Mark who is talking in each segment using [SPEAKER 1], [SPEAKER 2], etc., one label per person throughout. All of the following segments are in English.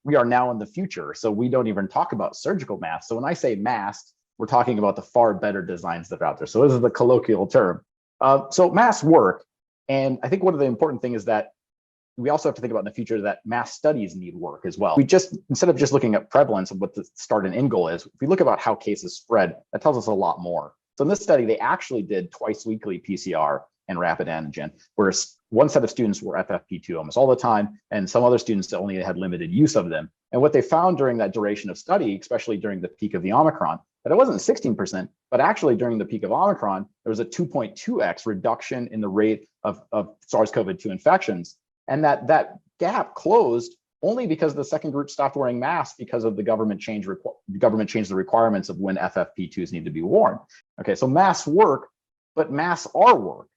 [SPEAKER 1] we are now in the future. So we don't even talk about surgical masks. So when I say masks, we're talking about the far better designs that are out there. So this is the colloquial term. So masks work. And I think one of the important things is that we also have to think about in the future that mass studies need work as well. We just, instead of just looking at prevalence of what the start and end goal is, if we look about how cases spread, that tells us a lot more. So in this study, they actually did twice weekly PCR and rapid antigen, whereas one set of students were FFP2 almost all the time, and some other students only had limited use of them. And what they found during that duration of study, especially during the peak of the Omicron, that it wasn't 16%, but actually during the peak of Omicron, there was a 2.2x reduction in the rate of SARS-CoV-2 infections. And that gap closed only because the second group stopped wearing masks because of the government changed the requirements of when FFP2s need to be worn. Okay, so masks work, but masks are work.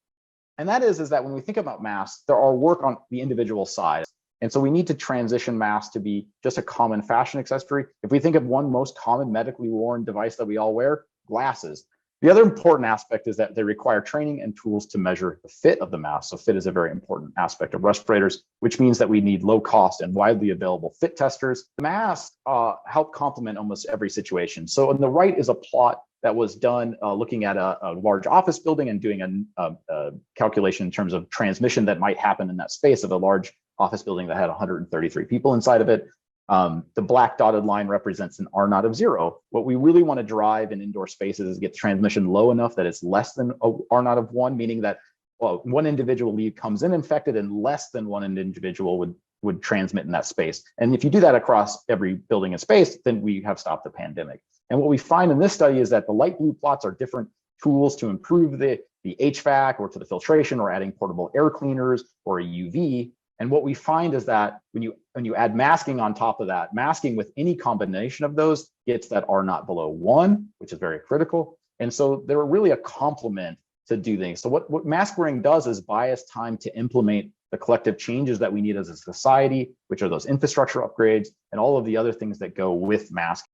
[SPEAKER 1] And that is that when we think about masks, there are work on the individual side. And so we need to transition masks to be just a common fashion accessory. If we think of one most common medically worn device that we all wear, glasses. The other important aspect is that they require training and tools to measure the fit of the mask. So fit is a very important aspect of respirators, which means that we need low cost and widely available fit testers. The masks help complement almost every situation. So on the right is a plot that was done looking at a large office building and doing a calculation in terms of transmission that might happen in that space of a large office building that had 133 people inside of it. The black dotted line represents an R naught of 0. What we really want to drive in indoor spaces is get transmission low enough that it's less than a R naught of 1, meaning that one individual comes in infected and less than one individual would transmit in that space. And if you do that across every building and space, then we have stopped the pandemic. And what we find in this study is that the light blue plots are different tools to improve the HVAC or to the filtration or adding portable air cleaners or a UV. And what we find is that when you add masking on top of that, masking with any combination of those gets that R naught below 1, which is very critical. And so they're really a complement to do things. So what mask wearing does is buy us time to implement the collective changes that we need as a society, which are those infrastructure upgrades and all of the other things that go with masks.